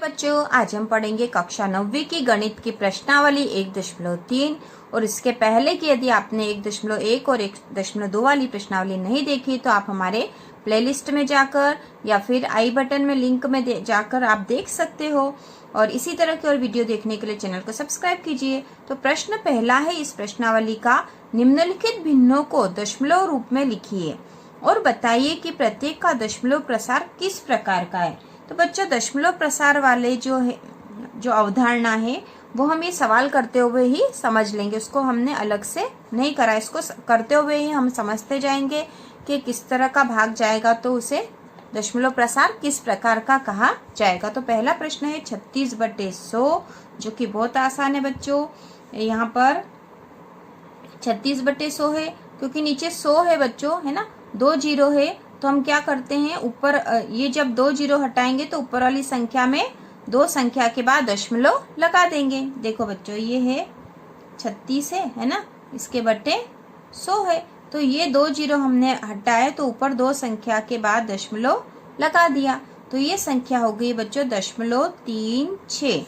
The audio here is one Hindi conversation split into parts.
बच्चों, आज हम पढ़ेंगे कक्षा 9वीं की गणित की प्रश्नावली 1.3 और इसके पहले की यदि आपने 1.1 और 1.2 वाली प्रश्नावली नहीं देखी तो आप हमारे प्लेलिस्ट में जाकर या फिर आई बटन में लिंक में जाकर आप देख सकते हो। और इसी तरह की और वीडियो देखने के लिए चैनल को सब्सक्राइब कीजिए। तो प्रश्न पहला है इस प्रश्नावली का, निम्नलिखित भिन्नों को दशमलव रूप में लिखिए और बताइए कि प्रत्येक का दशमलव प्रसार किस प्रकार का है। तो बच्चों, दशमलव प्रसार वाले जो अवधारणा है वो हम ये सवाल करते हुए ही समझ लेंगे, उसको हमने अलग से नहीं करा। इसको करते हुए ही हम समझते जाएंगे कि किस तरह का भाग जाएगा तो उसे दशमलव प्रसार किस प्रकार का कहा जाएगा। तो पहला प्रश्न है 36/100, जो कि बहुत आसान है बच्चों। यहाँ पर 36/100 है क्योंकि नीचे 100 है बच्चों, है ना, 2 जीरो है। तो हम क्या करते हैं, ऊपर ये जब 2 जीरो हटाएंगे तो ऊपर वाली संख्या में 2 संख्या के बाद दशमलव लगा देंगे। देखो बच्चों, ये है 36 है ना, इसके बटे 100 है। तो ये 2 जीरो हमने हटाए तो ऊपर 2 संख्या के बाद दशमलव लगा दिया। तो ये संख्या हो गई बच्चों 0.36।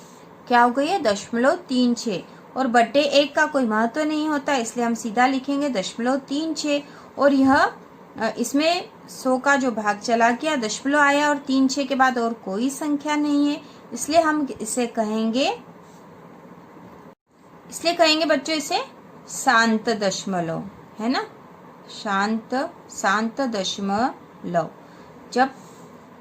क्या हो गई है? 0.36। और बटे 1 का कोई महत्व नहीं होता, इसलिए हम सीधा लिखेंगे 0.36। और यह इसमें 100 का जो भाग चला गया, दशमलव आया और 3-6 के बाद और कोई संख्या नहीं है, इसलिए हम इसे कहेंगे बच्चों इसे शांत दशमलव, है ना, शांत दशमलव। जब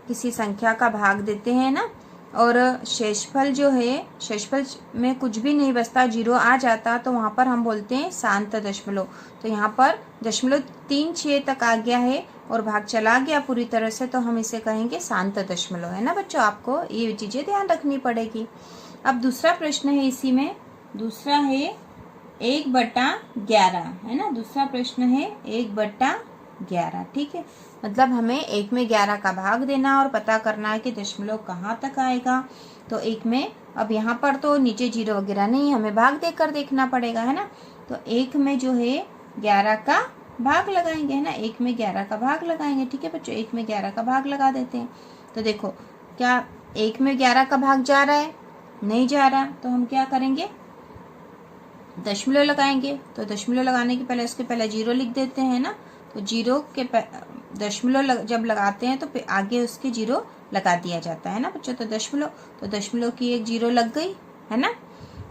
किसी संख्या का भाग देते हैं ना और शेषफल जो है, शेषफल में कुछ भी नहीं बचता, 0 आ जाता, तो वहां पर हम बोलते हैं शांत दशमलव। तो यहाँ पर 0.36 तक आ गया है और भाग चला गया पूरी तरह से, तो हम इसे कहेंगे शांत दशमलव, है ना बच्चों। आपको ये चीजें ध्यान रखनी पड़ेगी। अब दूसरा प्रश्न है इसी में, दूसरा है 1/11, है ना। दूसरा प्रश्न है 1/11, ठीक है। मतलब हमें 1 में 11 का भाग देना और पता करना है कि दशमलव कहाँ तक आएगा। तो 1 में, अब यहाँ पर तो नीचे 0 वगैरह नहीं, हमें भाग देकर देखना पड़ेगा, है ना। तो 1 में जो है 11 का भाग लगाएंगे, है ना, 1 में 11 का भाग लगाएंगे, ठीक है बच्चों। 1 में 11 का भाग लगा देते हैं। तो देखो, क्या 1 में 11 का भाग जा रहा है? नहीं जा रहा। तो हम क्या करेंगे, दशमलव लगाएंगे। तो दशमलव लगाने के पहले उसके पहले 0 लिख देते हैं ना। तो 0 के दशमलव जब लगाते हैं तो फिर आगे उसके 0 लगा दिया जाता है ना बच्चों। तो दशमलव की एक 0 लग गई, है ना।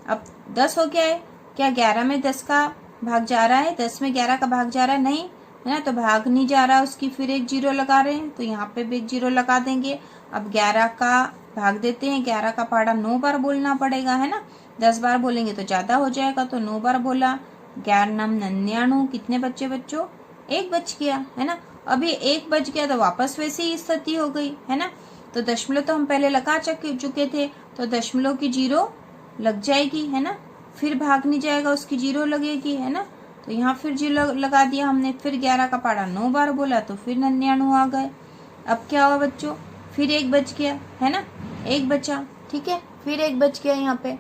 अब 10 हो गया है। क्या 11 में 10 का भाग जा रहा है? 10 में 11 का भाग जा रहा है? नहीं, है ना। तो भाग नहीं जा रहा, उसकी फिर एक 0 लगा रहे हैं, तो यहाँ पे भी एक 0 लगा देंगे। अब 11 का भाग देते हैं। 11 का पहाड़ा 9 बार बोलना पड़ेगा, है ना। 10 बार बोलेंगे तो ज्यादा हो जाएगा, तो 9 बार बोला। 11 9 99, कितने बच्चे बच्चों? 1 बच गया, है ना। अभी 1 बच गया तो वापस वैसे ही स्थिति हो गई, है ना। तो दशमलव तो हम पहले लगा चुके थे, तो दशमलव की 0 लग जाएगी, है ना। फिर भाग नहीं जाएगा, उसकी 0 लगेगी, है ना। तो यहाँ फिर 0 लगा दिया हमने। फिर 11 का पहाड़ा 9 बार बोला तो फिर 99 आ गए। अब क्या हुआ बच्चों? फिर 1 बच गया, है ना, 1 बचा, ठीक है। फिर 1 बच गया यहाँ पे।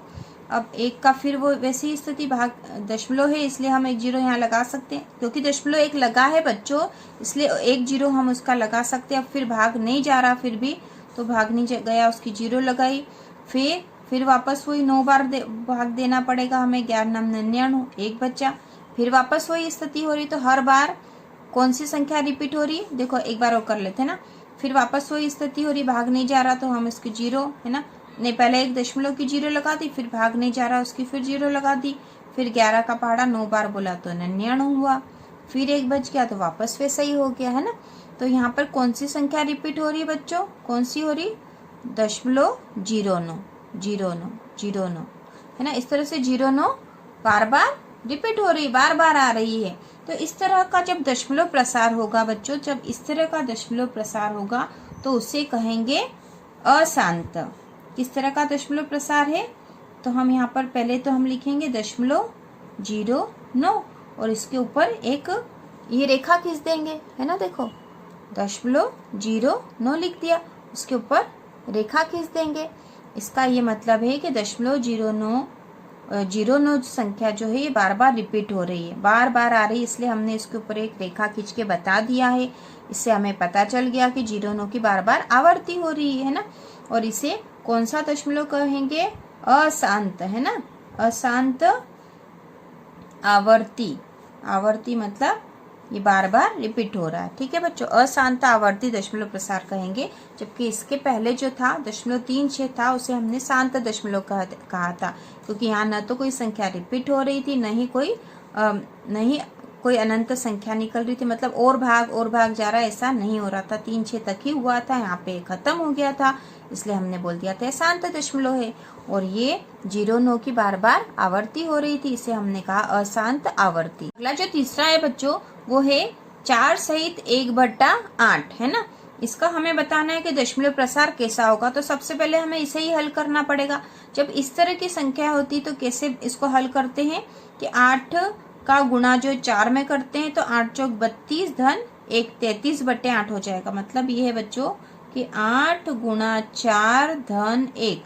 अब 1 का फिर वो वैसी ही स्थिति, भाग दशमलव है इसलिए हम 1 0 यहाँ लगा सकते हैं, क्योंकि दशमलव 1 लगा है बच्चों, इसलिए 1 0 हम उसका लगा सकते हैं। अब फिर भाग नहीं जा रहा, फिर भी तो भाग नहीं गया, उसकी 0 लगाई। फिर वापस वही 9 बार भाग देना पड़ेगा हमें। 11 9 99, 1 बचा। फिर वापस वही स्थिति हो रही। तो हर बार कौन सी संख्या रिपीट हो रही? देखो, एक बार वो कर लेते हैं ना। फिर वापस वही स्थिति हो रही, भाग नहीं जा रहा, तो हम इसकी 0, है ना, नहीं, पहले एक दशमलव की 0 लगा दी, फिर भाग नहीं जा रहा, उसकी फिर 0 लगा दी। फिर 11 का पहाड़ा 9 बार बोला तो 99 हुआ। फिर 1 बच गया तो वापस वैसा ही हो गया, है ना। तो यहाँ पर कौन सी संख्या रिपीट हो रही है बच्चों? कौन सी हो रही? 0.09, है ना। इस तरह से 0.9 बार बार रिपीट हो रही, बार बार आ रही है। तो इस तरह का जब दशमलव प्रसार होगा बच्चों, जब इस तरह का दशमलव प्रसार होगा तो उसे कहेंगे अशांत। किस तरह का दशमलव प्रसार है? तो हम यहाँ पर पहले तो हम लिखेंगे 0.09 और इसके ऊपर एक ये रेखा खींच देंगे, है ना। देखो, 0.09 लिख दिया, उसके ऊपर रेखा खींच देंगे। इसका ये मतलब है कि 0.09 संख्या जो है ये बार बार रिपीट हो रही है, बार बार आ रही है, इसलिए हमने इसके ऊपर एक रेखा खींच के बता दिया है। इससे हमें पता चल गया कि 0.9 की बार बार आवर्ती हो रही है ना। और इसे कौन सा दशमलव कहेंगे? अशांत, है ना, अशांत आवर्ती। आवर्ती मतलब ये बार बार रिपीट हो रहा है, ठीक है बच्चों, अशांत आवर्ती दशमलव प्रसार कहेंगे। जबकि इसके पहले जो था 0.36 था, उसे हमने शांत दशमलव कहा था, क्योंकि यहाँ न तो कोई संख्या रिपीट हो रही थी, नहीं कोई अनंत संख्या निकल रही थी, मतलब और भाग जा रहा है, ऐसा नहीं हो रहा था। 3-6 तक ही हुआ था, यहाँ पे खत्म हो गया था, इसलिए हमने बोल दिया था शांत दशमलव है। और ये 0-9 की बार बार आवर्ती हो रही थी, इसे हमने कहा अशांत आवर्ती। अगला जो तीसरा है बच्चों, वो है 4 सहित 1/8, है ना। इसका हमें बताना है कि दशमलव प्रसार कैसा होगा। तो सबसे पहले हमें इसे ही हल करना पड़ेगा। जब इस तरह की संख्या होती तो कैसे इसको हल करते हैं कि 8 का गुणा जो 4 में करते हैं, तो 8 चौक 32 धन 1 33/8 हो जाएगा। मतलब ये है बच्चों कि 8 गुणा 4 धन 1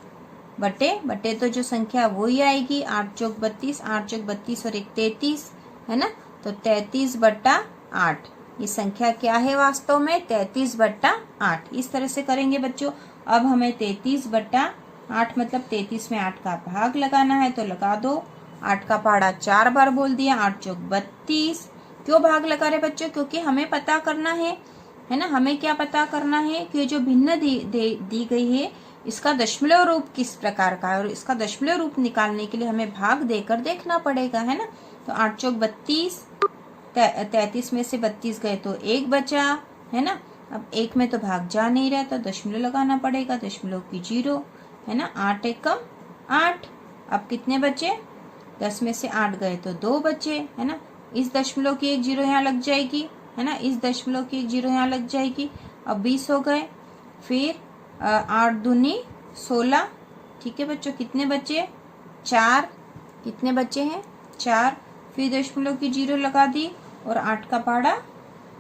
बटे तो जो संख्या वही आएगी, 8 चौक 32, 8 चौक 32 और 1 33, है ना। तो 33/8 ये संख्या क्या है वास्तव में? 33/8। इस तरह से करेंगे बच्चों। अब हमें 33/8 मतलब 33 में 8 का भाग लगाना है, तो लगा दो। 8 का पहाड़ा 4 बार बोल दिया, 8 चौक 32। क्यों भाग लगा रहे बच्चों? क्योंकि हमें पता करना है ना, हमें क्या पता करना है कि जो भिन्न दी गई है, इसका दशमलव रूप किस प्रकार का है, और इसका दशमलव रूप निकालने के लिए हमें भाग देकर देखना पड़ेगा, है ना। तो 8 चौक 32, 33 में से 32 गए तो 1 बचा, है ना। अब 1 में तो भाग जा नहीं रहा, तो दशमलव लगाना पड़ेगा, दशमलव की 0, है ना। 8 एकम 8। अब कितने बचे? 10 में से 8 गए तो 2 बचे, है ना। इस दशमलव की 1 0 यहाँ लग जाएगी, है ना, इस दशमलव की 1 0 यहाँ लग जाएगी। अब 20 हो गए। फिर 8 दूनी 16, ठीक है बच्चों। कितने बचे? 4। कितने बचे हैं? 4। फिर दशमलव की 0 लगा दी और 8 का पहाड़ा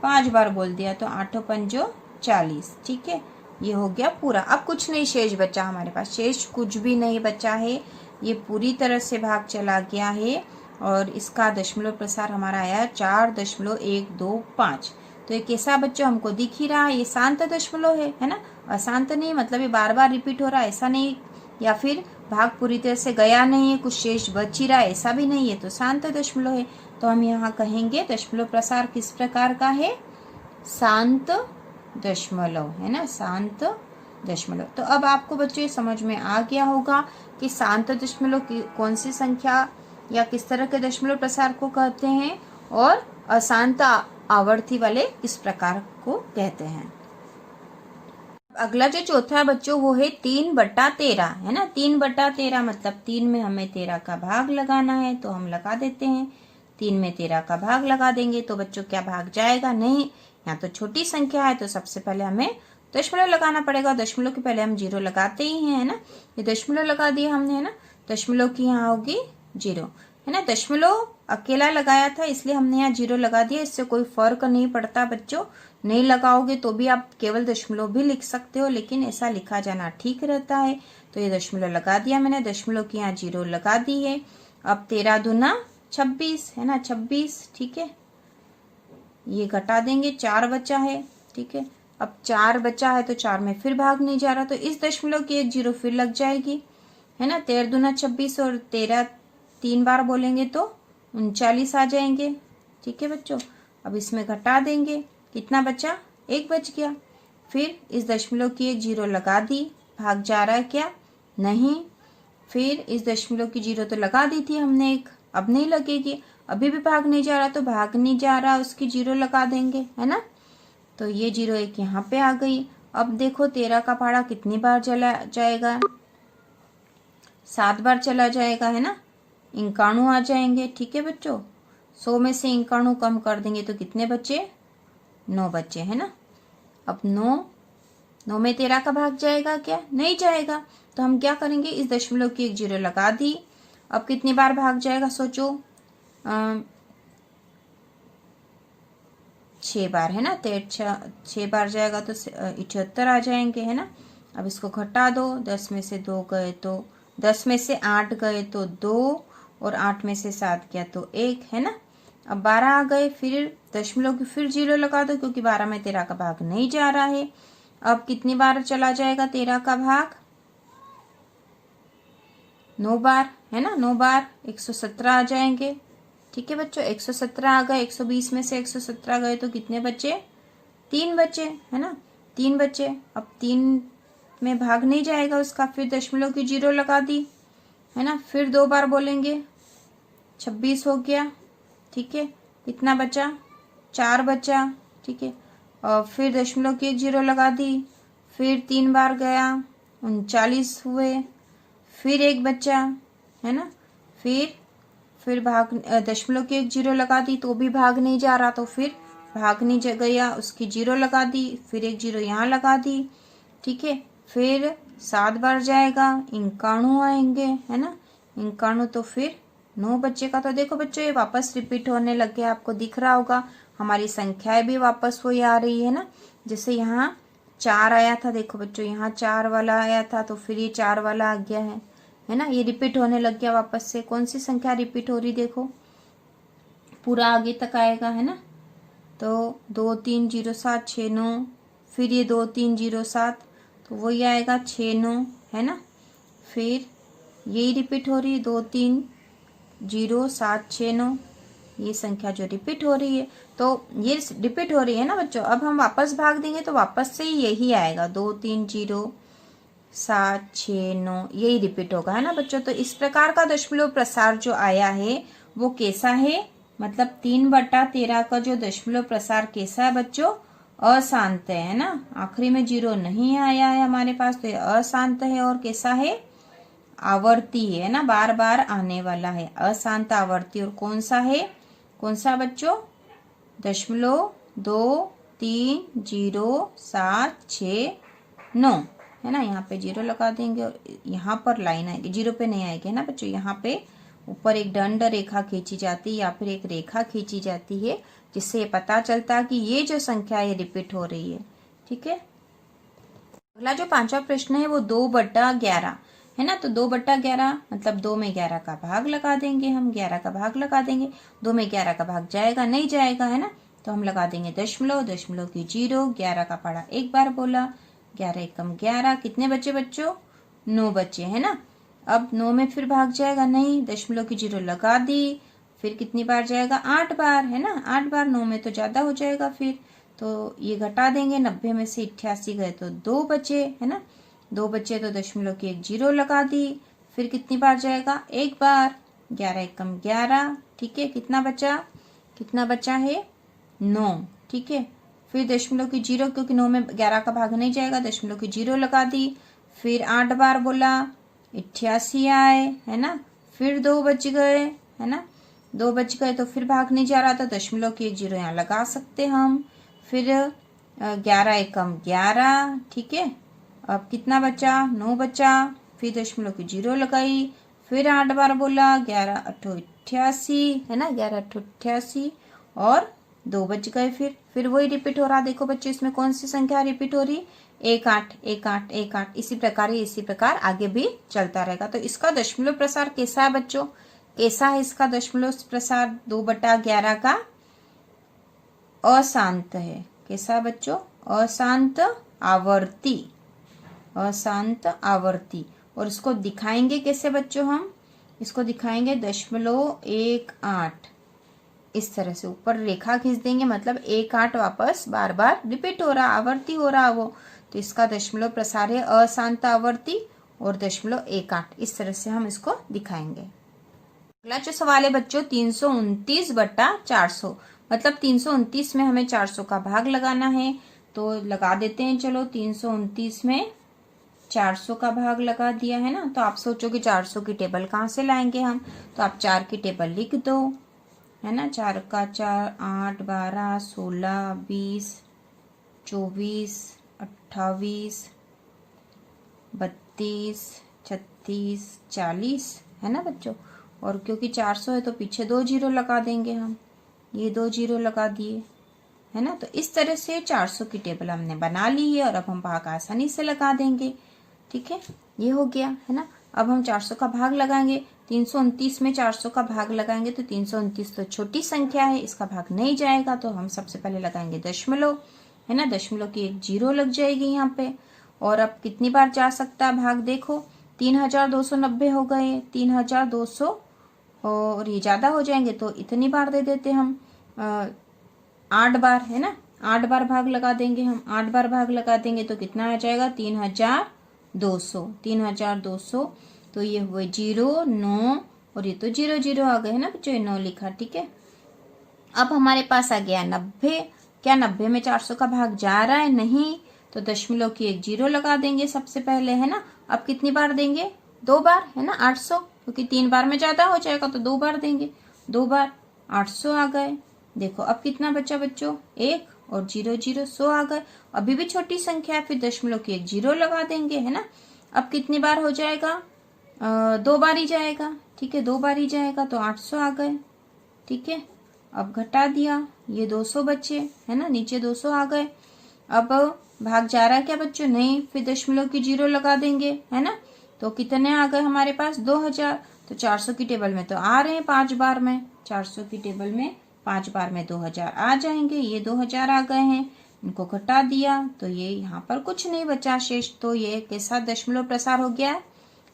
5 बार बोल दिया, तो 8 पंजो 40, ठीक है। ये हो गया पूरा। अब कुछ नहीं शेष बचा हमारे पास, शेष कुछ भी नहीं बचा है, ये पूरी तरह से भाग चला गया है। और इसका दशमलव प्रसार हमारा आया 4.125। तो ये कैसा बच्चों हमको दिख ही रहा है, ये शांत दशमलव है ना, अशांत नहीं, मतलब ये बार बार रिपीट हो रहा है ऐसा नहीं, या फिर भाग पूरी तरह से गया नहीं है, कुछ शेष बच ही रहा है ऐसा भी नहीं है, तो शांत दशमलव है। तो हम यहाँ कहेंगे दशमलव प्रसार किस प्रकार का है? शांत दशमलव, है ना, शांत दशमलव। तो अब आपको बच्चों ये समझ में आ गया होगा कि शांत दशमलव कौन सी संख्या या किस तरह के दशमलव प्रसार को कहते हैं, और अशांत आवर्ती वाले किस प्रकार को कहते हैं। अगला जो चौथा है बच्चों, वो है 3/13, है ना। 3/13 मतलब 3 में हमें 13 का भाग लगाना है, तो हम लगा देते हैं। 3 में 13 का भाग लगा देंगे तो बच्चों क्या भाग जाएगा? नहीं, यहाँ तो छोटी संख्या है, तो सबसे पहले हमें दशमलव लगाना पड़ेगा। दशमलव के पहले हम 0 लगाते ही हैं, है ना। ये दशमलव लगा दिया हमने, है ना। दशमलव की यहाँ होगी 0, है ना। दशमलव अकेला लगाया था इसलिए हमने यहाँ 0 लगा दिया, इससे कोई फर्क नहीं पड़ता बच्चों। नहीं लगाओगे तो भी आप केवल दशमलव भी लिख सकते हो, लेकिन ऐसा लिखा जाना ठीक रहता है। तो ये दशमलव लगा दिया मैंने, दशमलव की यहाँ 0 लगा दी है। अब 13 दूना 26, है ना, 26, ठीक है। ये घटा देंगे, 4 बचा है, ठीक है। अब 4 बचा है तो 4 में फिर भाग नहीं जा रहा, तो इस दशमलव की 1 0 फिर लग जाएगी, है ना। 13 दूना 26 और 13 3 बार बोलेंगे तो 39 आ जाएंगे, ठीक है बच्चों। अब इसमें घटा देंगे, कितना बचा? 1 बच गया। फिर इस दशमलव की 1 0 लगा दी, भाग जा रहा है क्या? नहीं। फिर इस दशमलव की 0 तो लगा दी थी हमने 1, अब नहीं लगेगी, अभी भी भाग नहीं जा रहा, तो भाग नहीं जा रहा उसकी 0 लगा देंगे, है ना। तो ये 0 1 यहाँ पे आ गई। अब देखो 13 का पहाड़ा कितनी बार चला जाएगा? 7 बार चला जाएगा, है ना। 91 आ जाएंगे, ठीक है बच्चों। 100 में से 91 कम कर देंगे तो कितने बचे? 9 बचे, है ना। अब 9 में 13 का भाग जाएगा क्या? नहीं जाएगा। तो हम क्या करेंगे? इस दशमलव की 1 0 लगा दी। अब कितनी बार भाग जाएगा सोचो? 6 बार, है ना। 6 बार जाएगा तो 78 आ जाएंगे, है ना। अब इसको घटा दो, 10 में से 2 गए तो 10 में से 8 गए तो 2, और 8 में से 7 गया तो 1, है ना। अब 12 आ गए, फिर दशमलव की फिर 0 लगा दो, क्योंकि 12 में 13 का भाग नहीं जा रहा है। अब कितनी बार चला जाएगा 13 का भाग? 9 बार, है ना, 9 बार 117 आ जाएंगे। ठीक है बच्चों, 117 आ गए, 120 में से 117 गए तो कितने बचे? 3 बचे, है ना, 3 बचे। अब 3 में भाग नहीं जाएगा उसका, फिर दशमलव की 0 लगा दी, है ना, फिर 2 बार बोलेंगे, 26 हो गया। ठीक है, कितना बचा? 4 बचा। ठीक है, और फिर दशमलव की 0 लगा दी, फिर 3 बार गया, 39 हुए, फिर 1 बचा, है ना, फिर भाग दशमलव की 0 लगा दी तो भी भाग नहीं जा रहा, तो फिर भाग नहीं गया, उसकी 0 लगा दी, फिर 1 0 यहाँ लगा दी। ठीक है, फिर 7 बार जाएगा, 91 आएंगे, है ना, 91, तो फिर 9 बच्चे का। तो देखो बच्चों ये वापस रिपीट होने लग गया, आपको दिख रहा होगा हमारी संख्याएं भी वापस वही आ रही है ना। जैसे यहाँ 4 आया था, देखो बच्चों यहाँ 4 वाला आया था, तो फिर ये 4 वाला आ गया है ना, ये रिपीट होने लग गया वापस से। कौन सी संख्या रिपीट हो रही देखो, पूरा आगे तक आएगा, है ना, तो 2 3 0 7 6 9, फिर ये 2 3 0 7, तो वही आएगा 6 9, है ना, फिर यही रिपीट हो रही है 2 3 0 7 6 9, ये संख्या जो रिपीट हो रही है, तो ये रिपीट हो रही है ना बच्चों। अब हम वापस भाग देंगे तो वापस से यही आएगा, 2 3 0 7 6 9, यही रिपीट होगा, है ना बच्चों। तो इस प्रकार का दशमलव प्रसार जो आया है वो कैसा है, मतलब 3/13 का जो दशमलव प्रसार कैसा है बच्चों? अशांत है ना, आखिरी में 0 नहीं आया है हमारे पास, तो ये अशांत है। और कैसा है? आवर्ती है ना, बार बार आने वाला है, अशांत आवर्ती। और कौन सा है, कौन सा बच्चों? 0.230769, है ना, यहाँ पे 0 लगा देंगे और यहाँ पर लाइन आएगी, 0 पे नहीं आएगी, है ना बच्चों। यहाँ पे ऊपर एक दंड रेखा खींची जाती है या फिर एक रेखा खींची जाती है, जिससे ये पता चलता है कि ये जो संख्या है रिपीट हो रही है। ठीक है, अगला जो 5वां प्रश्न है वो 2/11 है ना। तो 2/11 मतलब 2 में 11 का भाग लगा देंगे, हम 11 का भाग लगा देंगे। 2 में 11 का भाग जाएगा नहीं जाएगा, है ना, तो हम लगा देंगे दशमलव, दशमलव की 0, 11 का पढ़ा 1 बार बोला, 11 एकम 11, कितने बचे बच्चों? 9 बचे, है ना। अब 9 में फिर भाग जाएगा नहीं, दशमलव की 0 लगा दी, फिर कितनी बार जाएगा? 8 बार, है ना, 8 बार। 9 में तो ज्यादा हो जाएगा, फिर तो ये घटा देंगे, 90 में से 88 गए तो 2 बचे, है ना, 2 बचे, तो दशमलव की 1 0 लगा दी, फिर कितनी बार जाएगा? 1 बार, 11 एकम 11। ठीक है, कितना बचा? कितना बचा है? 9। ठीक है, फिर दशमलव की 0, क्योंकि 9 में 11 का भाग नहीं जाएगा, दशमलव की 0 लगा दी, फिर 8 बार बोला, 88 आए, है ना, फिर 2 बच गए, है ना, 2 बच गए तो फिर भाग नहीं जा रहा था, दशमलव की 1 0 यहाँ लगा सकते हम, फिर 11 एकम 11। ठीक है, अब कितना बचा? 9 बचा, फिर दशमलव की 0 लगाई, फिर 8 बार बोला, 11 8 88, है ना, 11 8 88, और 2 बच गए, फिर वही रिपीट हो रहा। देखो बच्चों इसमें कौन सी संख्या रिपीट हो रही? 1 8 1 8 1 8, इसी प्रकार आगे भी चलता रहेगा। तो इसका दशमलव प्रसार कैसा है बच्चों? कैसा है इसका दशमलव प्रसार? 2/11 का अशांत है। कैसा बच्चों? अशांत आवर्ती, अशांत आवर्ती। और इसको दिखाएंगे कैसे बच्चों? हम इसको दिखाएंगे 0.18, इस तरह से ऊपर रेखा खींच देंगे, मतलब 1 8 वापस बार बार रिपीट हो रहा, आवर्ती हो रहा वो, तो इसका दशमलव प्रसार है अशांत आवर्ती और 0.18, इस तरह से हम इसको दिखाएंगे। अगला जो सवाल है बच्चों 329/400, मतलब 329 में हमें 400 का भाग लगाना है, तो लगा देते हैं। चलो 329 में 400 का भाग लगा दिया, है ना। तो आप सोचोगे 400 की टेबल कहाँ से लाएंगे हम, तो आप 4 की टेबल लिख दो, है ना, 4 का 4 8 12 16 20 24 28 32 36 40, है ना बच्चों। और क्योंकि 400 है तो पीछे 2 0 लगा देंगे हम, ये 2 0 लगा दिए, है ना। तो इस तरह से 400 की टेबल हमने बना ली है और अब हम भाग आसानी से लगा देंगे। ठीक है, ये हो गया, है ना। अब हम 400 का भाग लगाएंगे, 329 में 400 का भाग लगाएंगे तो 329 तो छोटी संख्या है, इसका भाग नहीं जाएगा, तो हम सबसे पहले लगाएंगे दशमलव, है ना, दशमलव की 1 0 लग जाएगी यहाँ पे। और अब कितनी बार जा सकता है भाग? देखो 3290 हो गए, 3200 और ये ज़्यादा हो जाएंगे तो इतनी बार दे देते हम 8 बार, है ना। 8 बार भाग लगा देंगे हम, 8 बार भाग लगा देंगे तो कितना आ जाएगा 3200, 3200। तो ये हुए 0, 9 और ये तो 0 0 आ गए, है ना बच्चों, 9 लिखा, ठीक है। अब हमारे पास आ गया 90। क्या 90 में 400 का भाग जा रहा है? नहीं, तो दशमलव की एक 0 लगा देंगे सबसे पहले, है ना। अब कितनी बार देंगे? 2 बार, है ना, 800, क्योंकि 3 बार में ज्यादा हो जाएगा तो 2 बार देंगे, 2 बार 800 आ गए। देखो अब कितना बचा बच्चों? 1 और 0 0 100 आ गए। अभी भी छोटी संख्या है, फिर दशमलव की एक 0 लगा देंगे, है ना। अब कितनी बार हो जाएगा? 2 बार ही जाएगा, ठीक है, 2 बार ही जाएगा तो 800 आ गए, ठीक है। अब घटा दिया, ये 200 बचे, है ना, नीचे 200 आ गए। अब भाग जा रहा है क्या बच्चों? नहीं, फिर दशमलव की 0 लगा देंगे, है ना। तो कितने आ गए हमारे पास? 2000। तो 400 की टेबल में तो आ रहे हैं 5 बार में, 400 की टेबल में 5 बार में 2000 आ जाएंगे। ये 2000 आ गए हैं, इनको घटा दिया तो ये यहाँ पर कुछ नहीं बचा शेष। तो ये कैसा दशमलव प्रसार हो गया?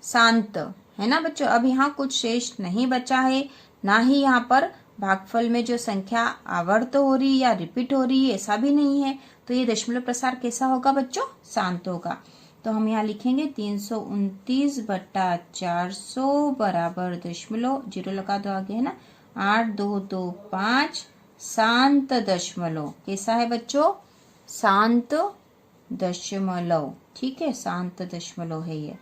शांत, है ना बच्चों। अब यहाँ कुछ शेष नहीं बचा है, ना ही यहाँ पर भागफल में जो संख्या आवर्त हो रही या रिपीट हो रही है, ऐसा भी नहीं है। तो ये दशमलव प्रसार कैसा होगा बच्चों? शांत होगा। तो हम यहाँ लिखेंगे 329/400 बराबर दशमलव, 0 लगा दो आगे, है ना, 8225 शांत दशमलव। कैसा है बच्चों? शांत दशमलव, ठीक है, शांत दशमलव है ये।